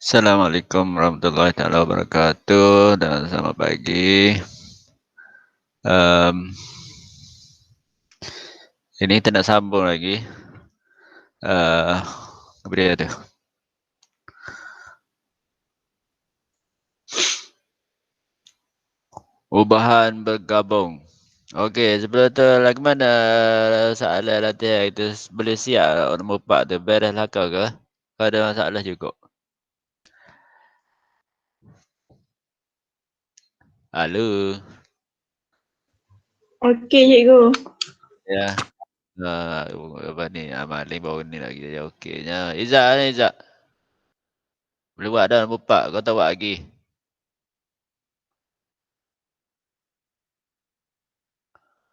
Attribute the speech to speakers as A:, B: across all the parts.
A: Assalamualaikum warahmatullahi taala wabarakatuh dan selamat pagi. Ini kita nak sambung lagi. Apa dia tu? Ubahan bergabung. Okey, sebelum tu lagi mana soalan latihan kita boleh siap nombor 4 tu beres lah kau ke? Kau ada masalah juga? Halo.
B: Okey, cikgu.
A: Ya. Apa ni? Maling baru ni lagi jadi okeynya. Izzat ni Izzat. Boleh buat dah nombor 4. Kau tak buat lagi.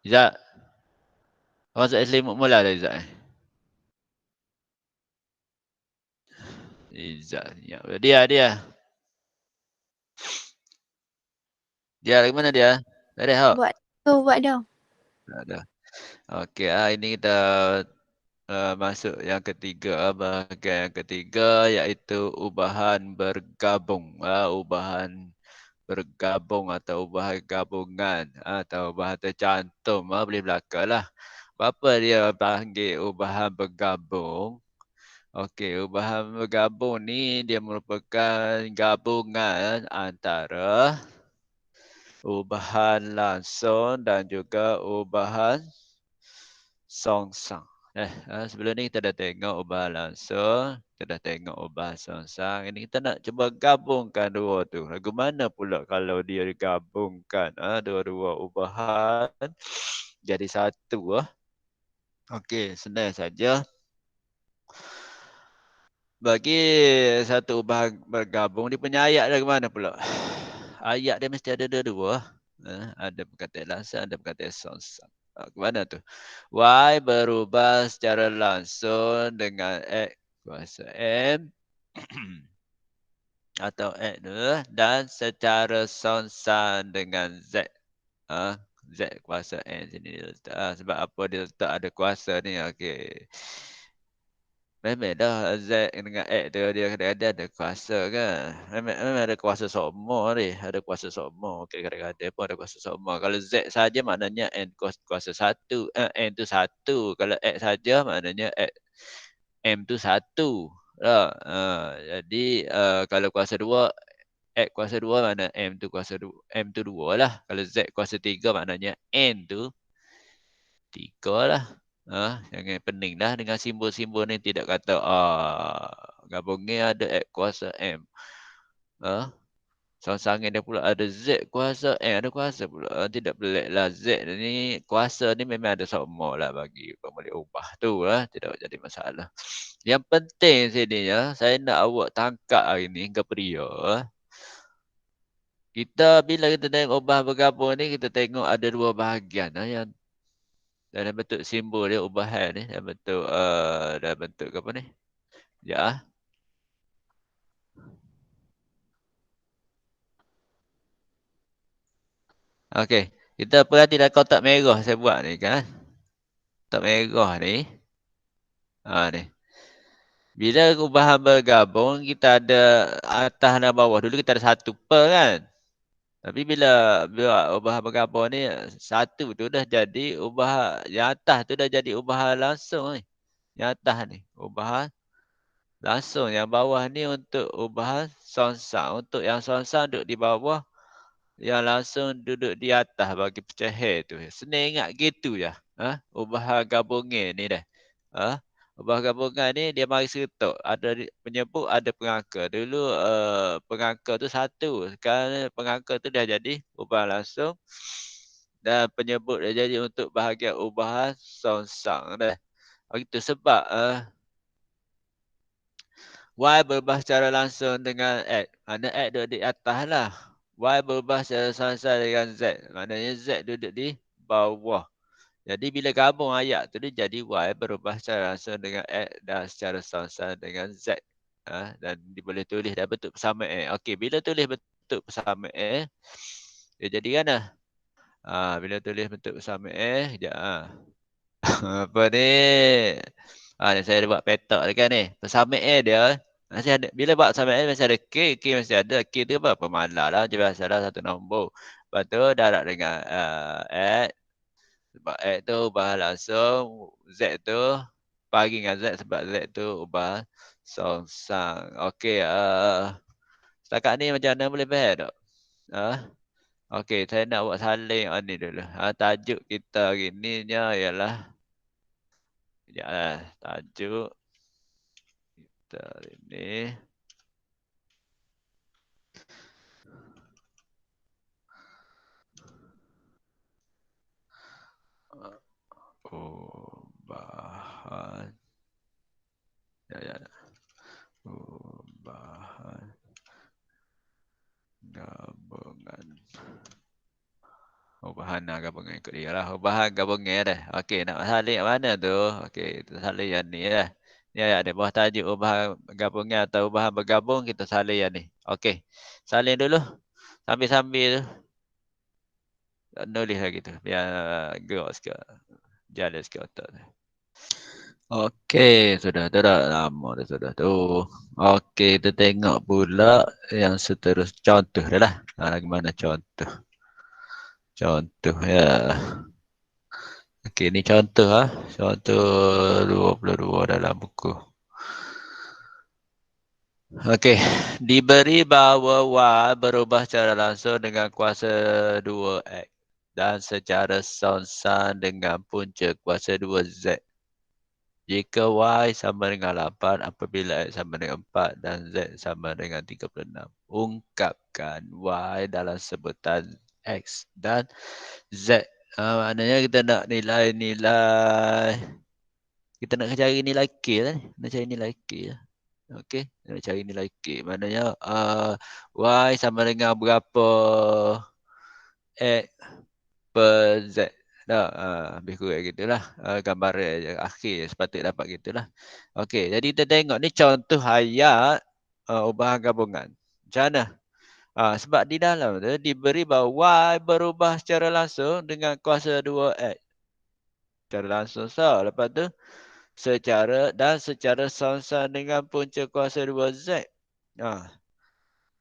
A: Izzat. Kau masuk selimut mula dah Izzat. Izzat. Ya. Dia. Dia lagi mana dia? Beres tak?
B: Buat dah.
A: Dah. Okey, ini kita masuk yang ketiga, bahagian yang ketiga iaitu ubahan bergabung. Ubahan bergabung atau ubahan gabungan atau ubahan tercantum. Boleh belakang lah. Apa dia panggil ubahan bergabung? Okey, ubahan bergabung ni dia merupakan gabungan antara ubahan langsung dan juga ubahan songsang. Sebelum ni kita dah tengok ubahan langsung, kita dah tengok ubahan songsang. Ini kita nak cuba gabungkan dua tu. Lagu mana pula kalau dia digabungkan dua-dua ubahan jadi satu. Okey, senang saja. Bagi satu ubahan bergabung, dia punya ayat lagu mana pula? Ayat dia mesti ada dua-dua. Ada perkataan langsung, ada perkataan songsang. Ke mana tu? Y berubah secara langsung dengan X kuasa M atau X tu dan secara songsang dengan Z. Z kuasa N sini dia letak. Sebab apa dia letak ada kuasa ni? Okey. Memang dah Z dengan X tu dia kadang-kadang ada kuasa kan. Memang ada kuasa sama ni. Ada kuasa sama. Okey, kadang-kadang pun ada kuasa sama. Kalau Z saja maknanya N kuasa 1. N tu 1. Kalau X saja maknanya M tu 1. Jadi kalau kuasa 2, X kuasa 2 makna M tu kuasa 2. M tu 2 lah. Kalau Z kuasa 3 maknanya N tu 3 lah. Jangan pening dah dengan simbol-simbol ni tidak kata gabungnya ada X kuasa M. Songsangnya dia pula ada Z kuasa M, ada kuasa pula. Tidak pelik lah. Z ni kuasa ni memang ada sama lah bagi pemilik ubah tu lah. Tidak jadi masalah. Yang penting sini ya, saya nak awak tangkap hari ni ke pria. Bila kita tengok ubah bergabung ni, kita tengok ada dua bahagian yang dalam bentuk simbol dia ubahan ni dalam bentuk apa ni? Ya. Okey, kita perhati dalam kotak merah saya buat ni kan. Kotak merah ni. Ni. Bila ubahan bergabung, kita ada atas dan bawah. Dulu kita ada satu per kan. Tapi bila ubahan bergabung ni, satu tu dah jadi ubahan, yang atas tu dah jadi ubahan langsung ni. Yang atas ni, ubahan langsung. Yang bawah ni untuk ubahan songsang. Untuk yang songsang duduk di bawah, yang langsung duduk di atas bagi pecahan tu. Senang ingat gitu je. Ubahan gabungan ni dah. Ubahan gabungan ni dia mari seretuk. Ada penyebut, ada pengangka. Dulu pengangka tu satu. Sekarang pengangka tu dah jadi ubahan langsung. Dan penyebut dah jadi untuk bahagian ubahan songsang dah. Begitu sebab Y berubah secara langsung dengan X. Mana X duduk di atas lah. Y berubah secara langsung dengan Z. Maknanya Z duduk di bawah. Jadi bila gabung ayat tu dia jadi Y berubah secara langsung dengan X dan secara langsung dengan Z. Dan boleh tulis dalam bentuk persamaan. Okey, bila tulis bentuk persamaan, dia jadi kan lah. Bila tulis bentuk persamaan, sekejap. Apa ni? Ni saya ada buat petak dekat ni. Persamaan dia Masih ada. Bila buat sama N masih ada K. K masih ada. K tu apa? Pemalar lah. Dia biasalah satu nombor. Lepas tu darab dengan X. Sebab X tu ubah langsung. Z tu pagi dengan Z sebab Z tu ubah songsang. Okey. Setakat ni macam mana boleh faham tak? Uh, Okey. Saya nak buat salin ni dulu. Tajuk kita hari ni ialah. Sekejap lah. Tajuk kita hari ni. Bahan. Ya. Bahan gabungan. Bahan gabungan ikut dia lah. Bahan gabungan dah. Okey, nak salin mana tu? Okey, kita salin yang ni lah. Ni ada bawah tajuk bahan gabungan atau bahan bergabung, kita salin yang ni. Okey. Salin dulu. Sambil-sambil nulis lagi tu. Biar gerak sikit. Jalan sikit otak tu. Okey, sudah tu dah lama dah sudah tu. Okey, kita tengok pula yang seterusnya. Contoh dah lah. Lagi mana contoh? Contoh ya. Okey, ni contoh ah. Contoh 22 dalam buku. Okey, diberi bahawa Y berubah secara langsung dengan kuasa 2X dan secara songsan dengan punca kuasa 2Z. Jika Y sama dengan 8 apabila X sama dengan 4 dan Z sama dengan 36. Ungkapkan Y dalam sebutan X dan Z. Maknanya kita nak nilai-nilai. Kita nak cari nilai K lah ni. Nak cari nilai K lah. Okey. Nak cari nilai K. Maknanya Y sama dengan berapa X per Z. Dah, lebih kurang gitulah. Gambar akhir sepatutnya dapat gitulah. Okey, jadi kita tengok ni contoh ayat ubahan gabungan. Macam mana? Sebab di dalam tu diberi bahawa Y berubah secara langsung dengan kuasa 2X. Secara langsung lepas tu secara songsan dengan punca kuasa 2Z.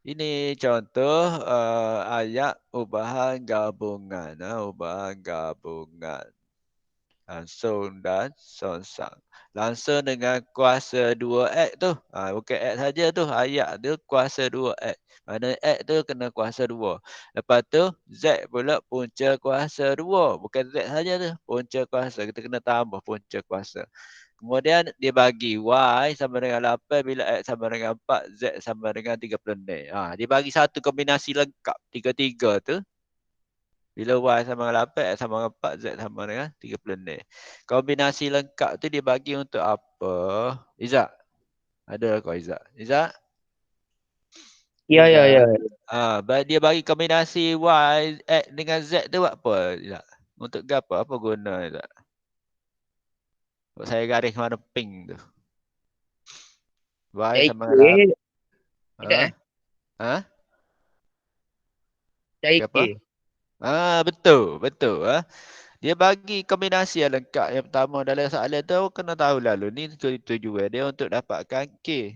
A: Ini contoh ayat ubahan gabungan. Ubahan gabungan. Langsung dan songsan. Langsung dengan kuasa 2X tu. Bukan X saja tu. Ayat tu kuasa 2X. Mana X tu kena kuasa 2. Lepas tu Z pula punca kuasa 2. Bukan Z saja tu. Punca kuasa. Kita kena tambah punca kuasa. Kemudian dia bagi Y sama dengan 8 bila X sama dengan 4, Z sama dengan 36. Dia bagi satu kombinasi lengkap. Tiga-tiga tu. Bila Y sama dengan 8, X sama dengan 4, Z sama dengan 36. Kombinasi lengkap tu dia bagi untuk apa? Izzat? Ada kau Izzat? Izzat?
B: Ya.
A: Dia bagi kombinasi Y X dengan Z tu buat apa Izzat? Untuk apa? Apa guna Izzat? Saya garis mana pink tu. Y sama dengan 8. Apa? Betul. Dia bagi kombinasi yang lengkap. Yang pertama dalam soalan tu kena tahu lalu ni tujuan dia untuk dapatkan K.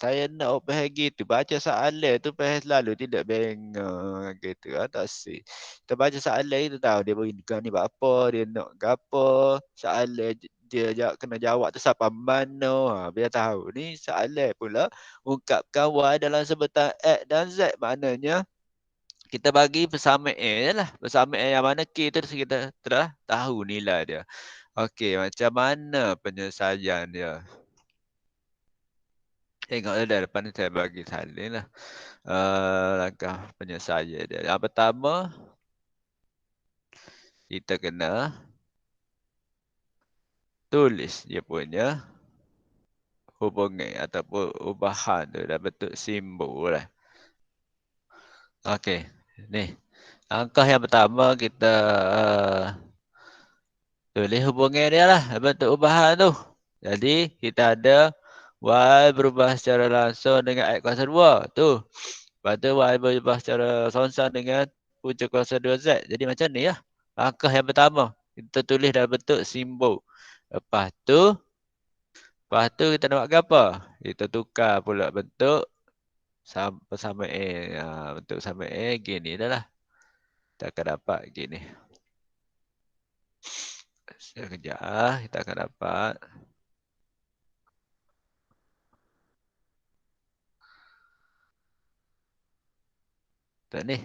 A: Saya nak faham gitu. Baca soalan tu faham selalu. Tidak bengong gitu. Tak sih. Kita baca soalan itu tahu dia beri ni buat apa. Dia nak apa. Soalan dia kena jawab tu siapa mana. Biar tahu. Ni soalan pula. Ungkapkan Y dalam sebutan X dan Z. Maknanya kita bagi persamaan je lah. Persamaan yang mana K tu kita telah tahu nilai dia. Okey, macam mana penyelesaian dia? Tengok dah depan ni saya bagi salin lah. Langkah penyelesaian dia. Yang pertama, kita kena tulis dia punya hubungan ataupun ubahan tu dalam bentuk simbol lah. Okey, ni. Langkah yang pertama kita tulis hubungan dia lah bentuk ubahan tu. Jadi kita ada Y berubah secara langsung dengan X kuasa 2. Tu. Lepas tu Y berubah secara songsan dengan punca kuasa 2Z. Jadi macam ni lah. Langkah yang pertama. Kita tulis dalam bentuk simbol. Lepas tu kita nak buat apa? Kita tukar pula bentuk persamaan. Bentuk persamaan gini dah lah. Kita akan dapat gini. Sekejap, kita akan dapat. Tak ni.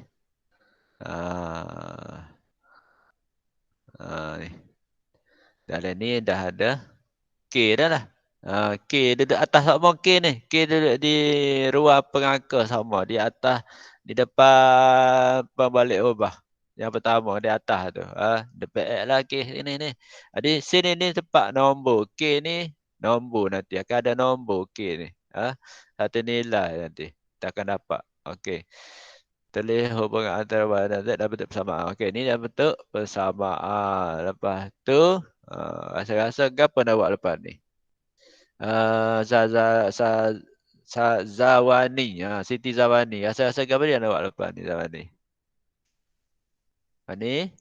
A: Ni. Dalam ni dah ada K dah lah. K duduk atas sama K ni. K duduk di ruang pengangka sama. Di atas, di depan pembalik ubah. Yang pertama di atas tu. Depan X lah K ini ni. Jadi sini ni tempat nombor. K ni nombor nanti. Akan ada nombor K ni. Satu nilai nanti. Kita akan dapat. Okey. Tulis hubungan antara Y dan Z dan bentuk persamaan. Okey, ni dah bentuk persamaan. Lepas tu, rasa-rasa apa nak buat lepas ni? Zawani. Siti Zawani. Rasa-rasa apa dia nak buat lepas ni, Zawani? Bani.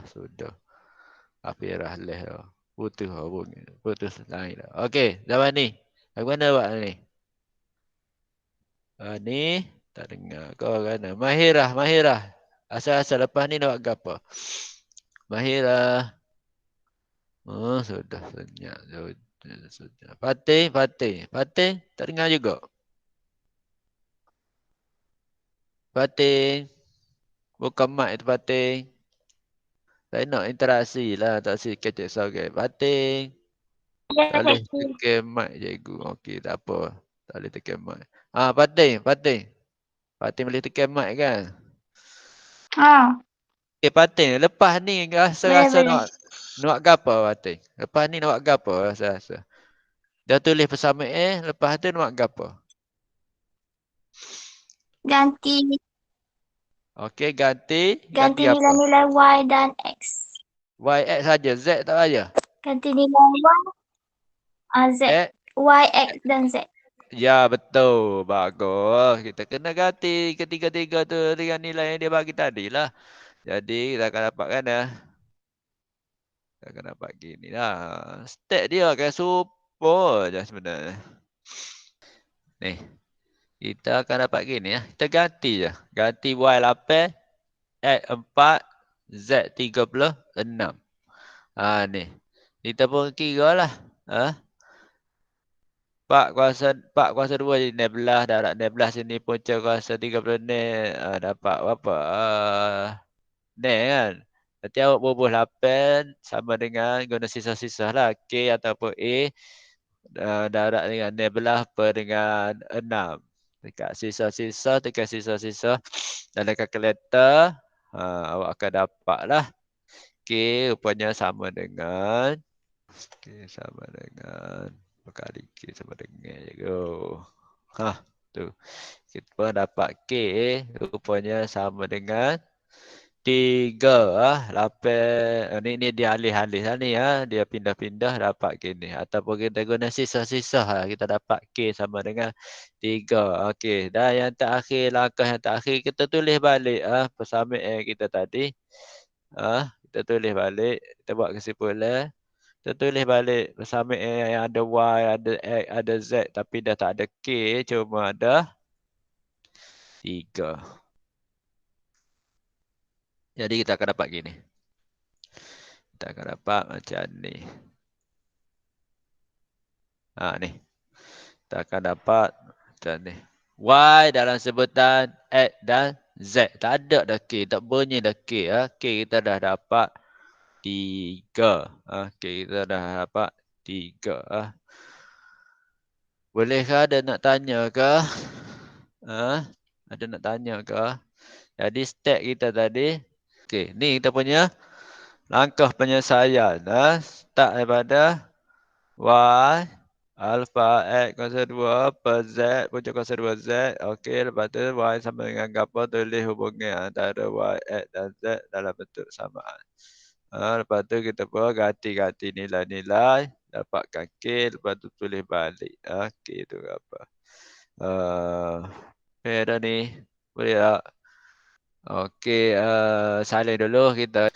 A: Sudah. Afirah leh. Putus lain. Okey, Zawani. Bagaimana buat ni? Ni tak dengar kau kan. Mahirah. Asal-asal lepas ni nak buat apa? Mahirah. Sudah senyap. Sudah. Fatih. Tak dengar juga. Fatih. Bukan mic tu Fatih. Saya nak interaksi lah. Tak si kecek sogai. Fatih. Tak boleh tekan mic cikgu. Okey, tak apa. Tak boleh tekan mic. Fatih. Fatih boleh tekan mic kan? Okay, Fatih. Lepas ni rasa-rasa nak buat apa Fatih? Lepas ni nak buat apa rasa-rasa? Dah tulis persamaan. Lepas tu nak buat apa?
B: Ganti
A: Okey, ganti
B: nilai-nilai Y dan X.
A: Y, X saja. Z tak payah.
B: Ganti nilai Z. Y, X dan Z.
A: Ya, betul. Bagus. Kita kena ganti ketiga-tiga tu dengan nilai yang dia bagi tadi lah. Jadi, kita akan dapatkan kita akan dapat gini lah. Stat dia kan super je sebenarnya. Ni. Kita akan dapat gini ya. Kita ganti je. Ganti Y8, X4, Z36. Ni. Kita pun kira lah. 4 kuasa 2 jadi 16. Darab 16 sini punca kuasa 30 ni. Dapat berapa? Ni kan. Nanti awak bubuh 8 sama dengan guna sisa-sisa lah. K ataupun A. Darab dengan 16 per dengan 6. Dekat sisa-sisa. Tekan sisa-sisa. Dalam kalkulator. Awak akan dapat lah. K rupanya sama dengan. K sama dengan. Kali K sama dengan je. Tu. Kita pun dapat K rupanya sama dengan 3. 8. Ni dia alih-alih lah ni. Dia pindah-pindah dapat gini. Ataupun kita guna sisa-sisa. Kita dapat K sama dengan 3. Okey. Dan yang terakhir, langkah yang terakhir, kita tulis balik persamaan kita tadi. Kita tulis balik. Kita buat kesimpulan. Kita tulis balik persamaan yang ada Y, ada X, ada Z. Tapi dah tak ada K. Cuma ada 3. Jadi kita akan dapat gini. Kita akan dapat macam ni. Ni. Kita akan dapat macam ni. Y dalam sebutan X dan Z. Tak ada dah K. Tak bunyi dah K. K kita dah dapat 3. K kita dah dapat 3. Bolehkah ada nak tanya ke? Ada nak tanya ke? Jadi step kita tadi. Okey, ni kita punya langkah penyelesaian. Start daripada Y, alpha X kuasa 2 per Z, punca kuasa 2 Z. Okey, lepas tu Y sama dengan apa? Tulis hubungan antara Y, X dan Z dalam bentuk samaan. Lepas tu kita pun ganti-ganti nilai-nilai. Dapatkan K, lepas tu tulis balik. K tu apa? Dah ni. Boleh tak? Okey, salin dulu kita.